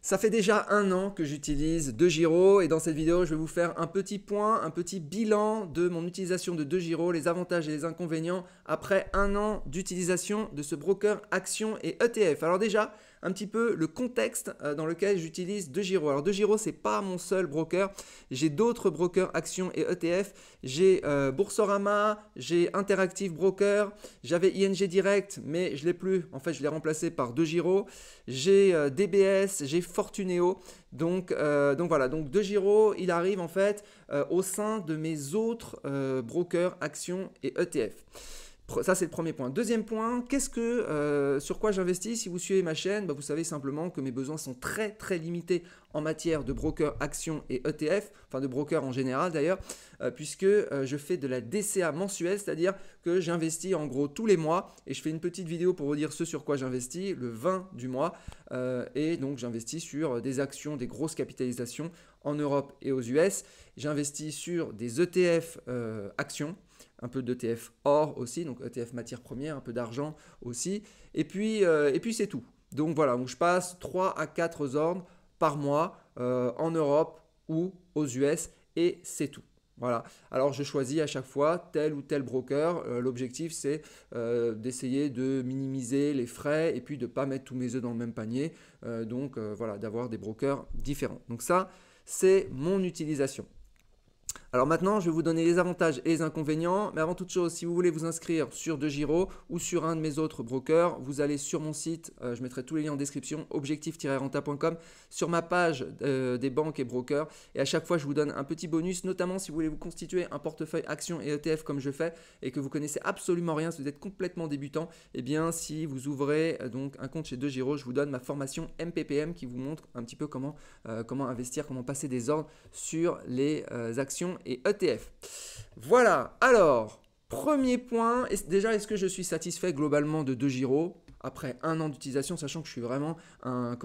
Ça fait déjà un an que j'utilise DeGiro et dans cette vidéo, je vais vous faire un petit point, un petit bilan de mon utilisation de DeGiro, les avantages et les inconvénients après un an d'utilisation de ce broker actions et ETF. Alors déjà, un petit peu le contexte dans lequel j'utilise DeGiro. Alors DeGiro, c'est pas mon seul broker. J'ai d'autres brokers actions et ETF. J'ai Boursorama, j'ai Interactive Broker, j'avais ING Direct, mais je l'ai plus. En fait, je l'ai remplacé par DeGiro. J'ai DBS, j'ai Fortuneo. Donc voilà, donc DeGiro, il arrive en fait au sein de mes autres brokers actions et ETF. Ça, c'est le premier point. Deuxième point, sur quoi j'investis? Si vous suivez ma chaîne, vous savez simplement que mes besoins sont très très limités en matière de broker actions et ETF, enfin de broker en général d'ailleurs, puisque je fais de la DCA mensuelle, c'est-à-dire que j'investis en gros tous les mois et je fais une petite vidéo pour vous dire ce sur quoi j'investis le 20 du mois et donc j'investis sur des actions, des grosses capitalisations en Europe et aux US. J'investis sur des ETF actions, un peu d'ETF or aussi, donc ETF matières premières, un peu d'argent aussi. Et puis c'est tout. Donc voilà, donc je passe 3 à 4 ordres par mois en Europe ou aux US et c'est tout. Voilà. Alors je choisis à chaque fois tel ou tel broker. L'objectif c'est d'essayer de minimiser les frais et puis de ne pas mettre tous mes œufs dans le même panier. Voilà, d'avoir des brokers différents. Donc ça, c'est mon utilisation. Alors maintenant, je vais vous donner les avantages et les inconvénients. Mais avant toute chose, si vous voulez vous inscrire sur DeGiro ou sur un de mes autres brokers, vous allez sur mon site, je mettrai tous les liens en description, objectif-renta.com, sur ma page des banques et brokers. Et à chaque fois, je vous donne un petit bonus, notamment si vous voulez vous constituer un portefeuille actions et ETF comme je fais et que vous connaissez absolument rien, si vous êtes complètement débutant, eh bien si vous ouvrez donc un compte chez DeGiro, je vous donne ma formation MPPM qui vous montre un petit peu comment investir, comment passer des ordres sur les actions et ETF. Voilà, alors, premier point, est-ce que je suis satisfait globalement de DeGiro après un an d'utilisation, sachant que je suis vraiment un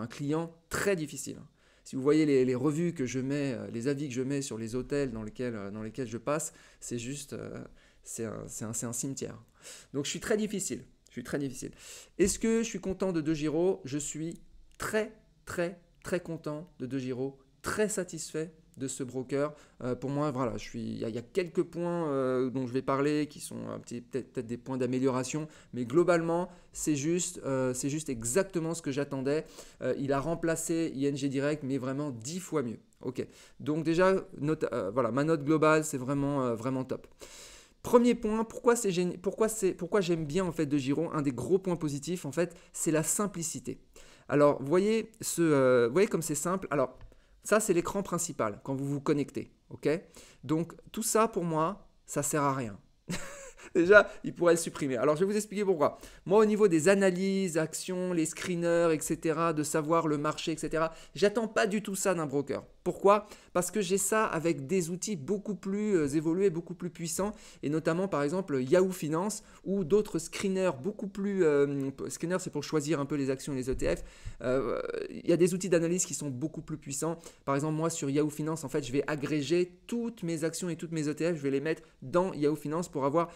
client très difficile. Si vous voyez les revues que je mets, les avis que je mets sur les hôtels dans lesquels je passe, c'est juste, c'est un cimetière. Donc je suis très difficile. Est-ce que je suis content de DeGiro? Je suis très, très, très content de DeGiro, très satisfait de ce broker. Pour moi, voilà, il y a quelques points dont je vais parler qui sont peut-être des points d'amélioration, mais globalement, c'est juste exactement ce que j'attendais. Il a remplacé ING Direct, mais vraiment 10 fois mieux. Ok, donc déjà, voilà, ma note globale, c'est vraiment top. Premier point, pourquoi j'aime bien en fait DeGiro, un des gros points positifs en fait, c'est la simplicité. Alors, vous voyez comme c'est simple. Alors, ça, c'est l'écran principal quand vous vous connectez. Ok, donc, tout ça, pour moi, ça sert à rien. Déjà, il pourrait le supprimer. Alors, je vais vous expliquer pourquoi. Moi, au niveau des analyses, actions, les screeners, etc., de savoir le marché, etc., j'attends pas du tout ça d'un broker. Pourquoi? Parce que j'ai ça avec des outils beaucoup plus évolués, beaucoup plus puissants, et notamment par exemple Yahoo Finance ou d'autres screeners beaucoup plus... screeners, c'est pour choisir un peu les actions et les ETF. Il y a des outils d'analyse qui sont beaucoup plus puissants. Par exemple, moi sur Yahoo Finance, en fait, je vais agréger toutes mes actions et toutes mes ETF, je vais les mettre dans Yahoo Finance pour avoir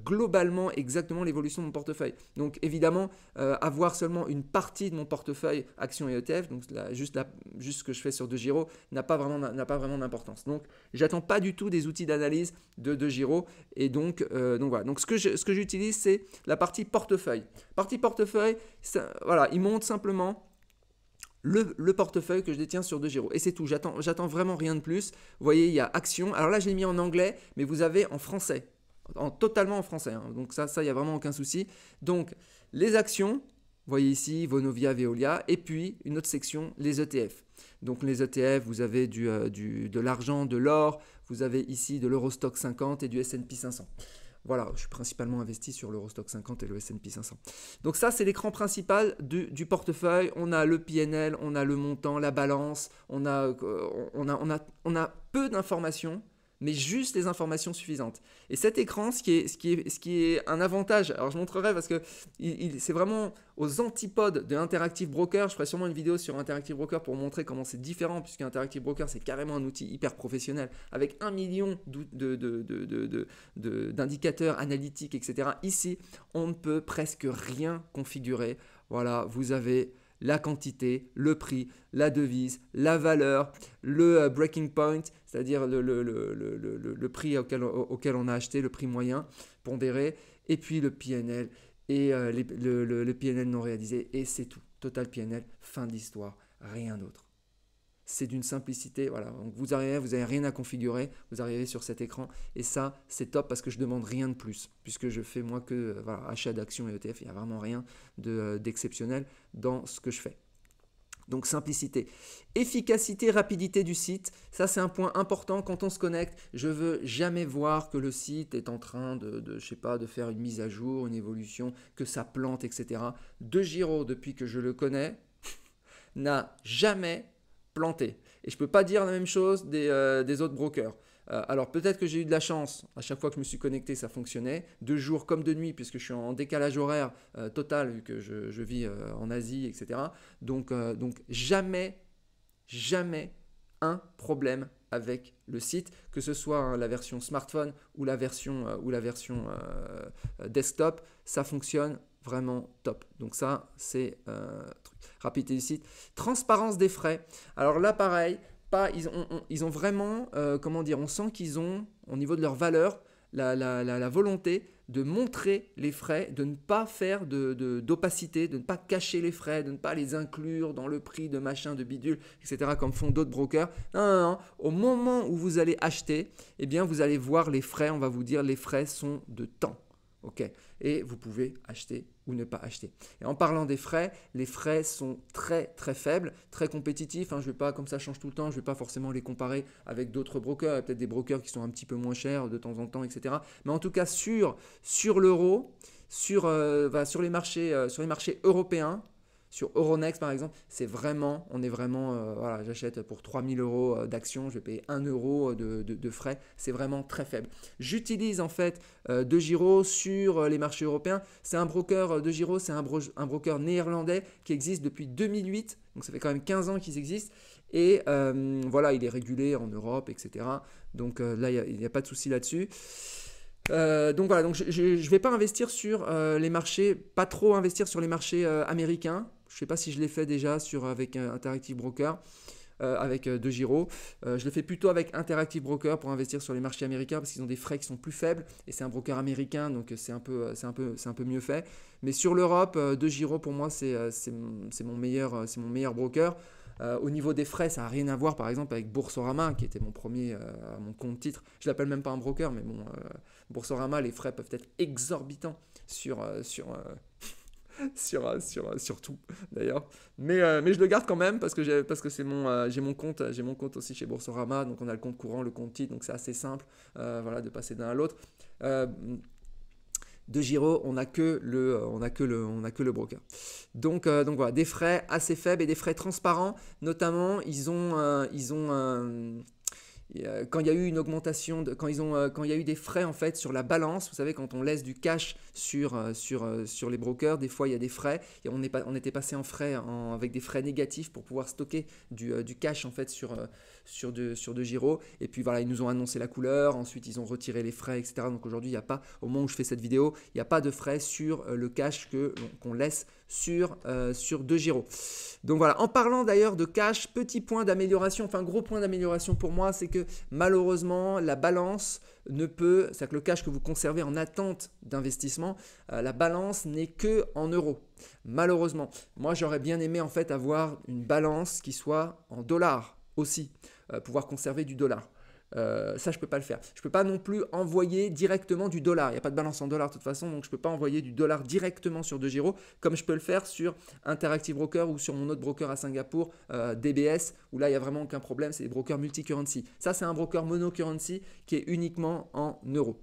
globalement exactement l'évolution de mon portefeuille. Donc évidemment, avoir seulement une partie de mon portefeuille actions et ETF, donc juste ce que je fais sur DeGiro, n'a pas vraiment d'importance. Donc, j'attends pas du tout des outils d'analyse de DeGiro. Et donc voilà. Donc, ce que j'utilise, c'est la partie portefeuille. Partie portefeuille, voilà, il montre simplement le portefeuille que je détiens sur DeGiro. Et c'est tout. J'attends vraiment rien de plus. Vous voyez, il y a actions. Alors là, je l'ai mis en anglais, mais vous avez en français. Totalement en français. Hein. Donc ça, il n'y a vraiment aucun souci. Donc, les actions. Vous voyez ici Vonovia, Veolia, et puis une autre section, les ETF. Donc les ETF, vous avez de l'argent, de l'or, vous avez ici de l'Eurostock 50 et du S&P 500. Voilà, je suis principalement investi sur l'Eurostock 50 et le S&P 500. Donc ça, c'est l'écran principal du portefeuille. On a le PNL, on a le montant, la balance, on a peu d'informations, mais juste les informations suffisantes. Et cet écran, ce qui est un avantage, alors je montrerai parce que c'est vraiment aux antipodes de Interactive Broker. Je ferai sûrement une vidéo sur Interactive Broker pour montrer comment c'est différent, puisque Interactive Broker, c'est carrément un outil hyper professionnel avec 1 million d'indicateurs analytiques, etc. Ici, on ne peut presque rien configurer. Voilà, vous avez la quantité, le prix, la devise, la valeur, le breaking point, c'est-à-dire le prix auquel on a acheté, le prix moyen pondéré, et puis le PNL et le PNL non réalisé, et c'est tout. Total PNL, fin de l'histoire, rien d'autre. C'est d'une simplicité, voilà. Donc vous n'avez rien à configurer, vous arrivez sur cet écran et ça c'est top parce que je demande rien de plus puisque je fais moi que voilà, achat d'actions et ETF, il n'y a vraiment rien d'exceptionnel dans ce que je fais. Donc simplicité, efficacité, rapidité du site, ça c'est un point important quand on se connecte. Je veux jamais voir que le site est en train je sais pas, de faire une mise à jour, une évolution, que ça plante, etc. DeGiro, depuis que je le connais, n'a jamais planté. Et je ne peux pas dire la même chose des autres brokers. Alors peut-être que j'ai eu de la chance, à chaque fois que je me suis connecté ça fonctionnait, de jour comme de nuit puisque je suis en décalage horaire total vu que je vis en Asie, etc. Donc jamais un problème avec le site, que ce soit la version smartphone ou la version desktop, ça fonctionne vraiment top. Donc ça c'est rapidité du site. Transparence des frais. Alors là pareil, ils ont vraiment, comment dire, on sent qu'ils ont, au niveau de leur valeur, la volonté de montrer les frais, de ne pas faire d'opacité, de ne pas cacher les frais, de ne pas les inclure dans le prix de machin, de bidule, etc. comme font d'autres brokers. Non. Au moment où vous allez acheter, eh bien, vous allez voir les frais. On va vous dire les frais sont de temps. Okay. Et vous pouvez acheter ou ne pas acheter. Et en parlant des frais, les frais sont très très faibles, très compétitifs. Je ne vais pas, comme ça change tout le temps, je ne vais pas forcément les comparer avec d'autres brokers. Il y a peut-être des brokers qui sont un petit peu moins chers de temps en temps, etc. Mais en tout cas, sur l'euro, sur les marchés européens, sur Euronext par exemple, on est vraiment, voilà, j'achète pour 3000 € d'actions, je vais payer 1 euro de frais, c'est vraiment très faible. J'utilise en fait DeGiro sur les marchés européens. C'est un broker, DeGiro, c'est un broker néerlandais qui existe depuis 2008, donc ça fait quand même 15 ans qu'ils existent. Et voilà, il est régulé en Europe, etc. Donc là, il n'y a pas de souci là-dessus. Donc voilà, donc je ne vais pas investir sur les marchés, pas trop investir sur les marchés américains. Je ne sais pas si je l'ai fait déjà avec Interactive Broker, avec DeGiro. Je le fais plutôt avec Interactive Broker pour investir sur les marchés américains parce qu'ils ont des frais qui sont plus faibles et c'est un broker américain, donc c'est un peu mieux fait. Mais sur l'Europe, DeGiro pour moi c'est mon meilleur broker. Au niveau des frais, ça n'a rien à voir par exemple avec Boursorama qui était mon compte titre. Je ne l'appelle même pas un broker, mais bon, Boursorama, les frais peuvent être exorbitants sur tout d'ailleurs. Mais je le garde quand même parce que j'ai mon compte aussi chez Boursorama, donc on a le compte courant, le compte titre, donc c'est assez simple voilà, de passer d'un à l'autre. DeGiro, on n'a que le broker. Donc voilà, des frais assez faibles et des frais transparents. Notamment, quand il y a eu une augmentation, quand il y a eu des frais en fait sur la balance, vous savez, quand on laisse du cash sur les brokers, des fois il y a des frais. Et on était passé en frais avec des frais négatifs pour pouvoir stocker du cash en fait sur DeGiro. Et puis voilà, ils nous ont annoncé la couleur, ensuite ils ont retiré les frais, etc. Donc aujourd'hui, il n'y a pas, au moment où je fais cette vidéo, il n'y a pas de frais sur le cash qu'on laisse sur DeGiro. Donc voilà, en parlant d'ailleurs de cash, petit point d'amélioration, enfin gros point d'amélioration pour moi, c'est que malheureusement la balance c'est-à-dire que le cash que vous conservez en attente d'investissement, la balance n'est que en euros. Malheureusement, moi j'aurais bien aimé en fait avoir une balance qui soit en dollars aussi, pouvoir conserver du dollar. Ça, je ne peux pas le faire. Je ne peux pas non plus envoyer directement du dollar. Il n'y a pas de balance en dollars de toute façon, donc je ne peux pas envoyer du dollar directement sur DeGiro comme je peux le faire sur Interactive Broker ou sur mon autre broker à Singapour, DBS, où là, il n'y a vraiment aucun problème. C'est des brokers multi-currency. Ça, c'est un broker mono-currency qui est uniquement en euros.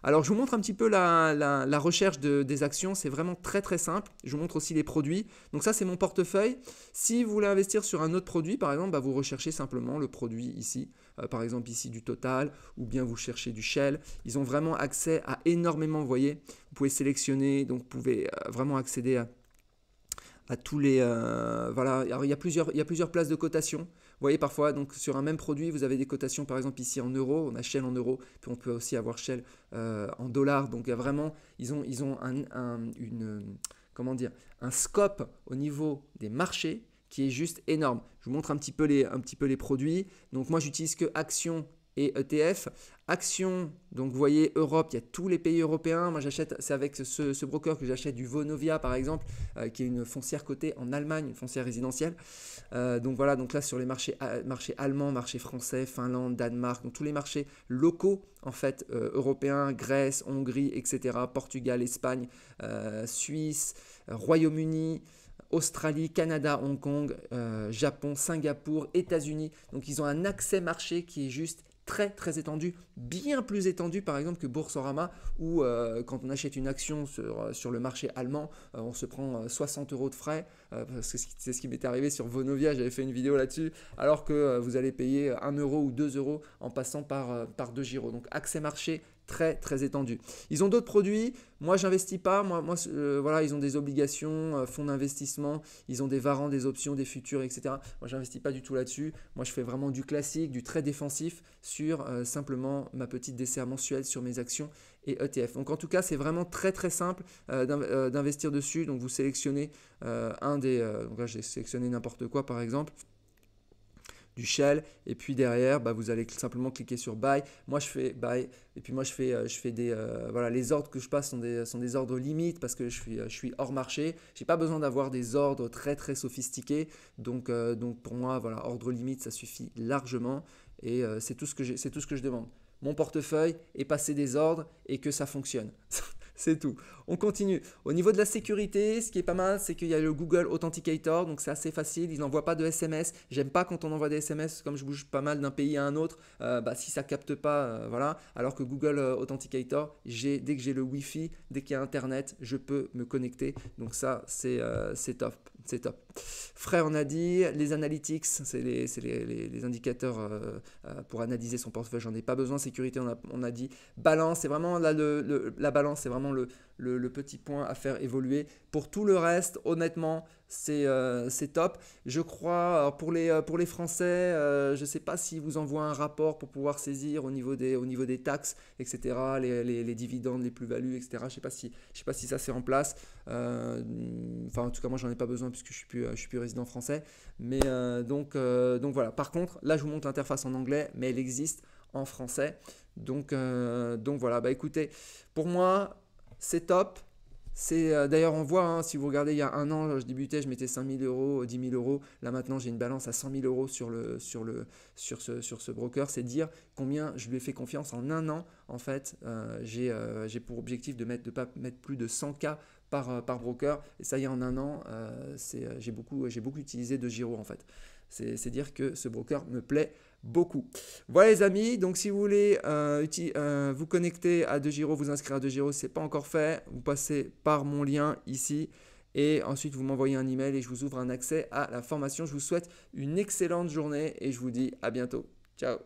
Alors, je vous montre un petit peu la recherche des actions. C'est vraiment très, très simple. Je vous montre aussi les produits. Donc ça, c'est mon portefeuille. Si vous voulez investir sur un autre produit, par exemple, vous recherchez simplement le produit ici. Par exemple ici du Total, ou bien vous cherchez du Shell. Ils ont vraiment accès à énormément, vous voyez, vous pouvez sélectionner, donc vous pouvez vraiment accéder à tous les... voilà, alors il y a plusieurs places de cotation. Vous voyez parfois, donc sur un même produit, vous avez des cotations par exemple ici en euros, on a Shell en euros, puis on peut aussi avoir Shell en dollars. Donc il y a vraiment, ils ont une comment dire, un scope au niveau des marchés qui est juste énorme. Je vous montre un petit peu les produits. Donc moi, j'utilise que actions et ETF. Actions, donc vous voyez Europe, il y a tous les pays européens. Moi j'achète, c'est avec ce broker que j'achète du Vonovia par exemple, qui est une foncière cotée en Allemagne, une foncière résidentielle. Donc voilà, donc là sur les marchés allemands, marchés français, Finlande, Danemark, donc tous les marchés locaux en fait européens, Grèce, Hongrie, etc., Portugal, Espagne, Suisse, Royaume-Uni, Australie, Canada, Hong Kong, Japon, Singapour, États-Unis. Donc ils ont un accès marché qui est juste très très étendu, bien plus étendu par exemple que Boursorama où quand on achète une action sur le marché allemand, on se prend 60 € de frais, parce que c'est ce qui m'était arrivé sur Vonovia, j'avais fait une vidéo là-dessus, alors que vous allez payer 1 € ou 2 € en passant par DEGIRO. Donc accès marché très très étendu. Ils ont d'autres produits, moi j'investis pas, voilà, ils ont des obligations, fonds d'investissement, ils ont des varants, des options, des futurs, etc. Moi j'investis pas du tout là-dessus, moi je fais vraiment du classique, du très défensif sur simplement ma petite DCA mensuelle sur mes actions et ETF. Donc en tout cas c'est vraiment très très simple d'investir dessus. Donc vous sélectionnez donc là j'ai sélectionné n'importe quoi par exemple, du Shell, et puis derrière vous allez simplement cliquer sur buy. Moi je fais buy, et puis moi je fais des voilà, les ordres que je passe sont des ordres limites parce que je suis hors marché. J'ai pas besoin d'avoir des ordres très très sophistiqués, donc pour moi voilà, ordre limite ça suffit largement, et c'est tout ce que je demande. Mon portefeuille est passer des ordres et que ça fonctionne. C'est tout. On continue. Au niveau de la sécurité, ce qui est pas mal, c'est qu'il y a le Google Authenticator, donc c'est assez facile. Il n'envoie pas de SMS. J'aime pas quand on envoie des SMS, comme je bouge pas mal d'un pays à un autre. Si ça capte pas, voilà. Alors que Google Authenticator, dès que j'ai le Wi-Fi, dès qu'il y a Internet, je peux me connecter. Donc ça, c'est top. C'est top. Frais, on a dit. Les analytics, c'est les indicateurs pour analyser son portefeuille. J'en ai pas besoin. Sécurité, on a dit. Balance, c'est vraiment là, la balance, c'est vraiment le petit point à faire évoluer. Pour tout le reste, honnêtement, c'est top. Je crois, alors pour les Français, je ne sais pas s'ils vous envoient un rapport pour pouvoir saisir au niveau des taxes, etc., les dividendes, les plus-values, etc. Je ne sais pas si ça c'est en place. En tout cas, moi, j'en ai pas besoin puisque je suis plus résident français. Mais donc voilà. Par contre, là, je vous montre l'interface en anglais, mais elle existe en français. Donc voilà. Écoutez, pour moi, c'est top. D'ailleurs, on voit, si vous regardez, il y a un an, je débutais, je mettais 5 000 €, 10 000 €. Là, maintenant, j'ai une balance à 100 000 € sur ce broker. C'est dire combien je lui ai fait confiance en un an. En fait, j'ai pour objectif de ne pas mettre plus de 100 K par broker. Et ça y est, en un an, j'ai beaucoup utilisé DEGIRO en fait. C'est dire que ce broker me plaît beaucoup. Voilà les amis, donc si vous voulez vous connecter à DEGIRO, vous inscrire à DEGIRO, ce n'est pas encore fait, vous passez par mon lien ici et ensuite vous m'envoyez un email et je vous ouvre un accès à la formation. Je vous souhaite une excellente journée et je vous dis à bientôt. Ciao.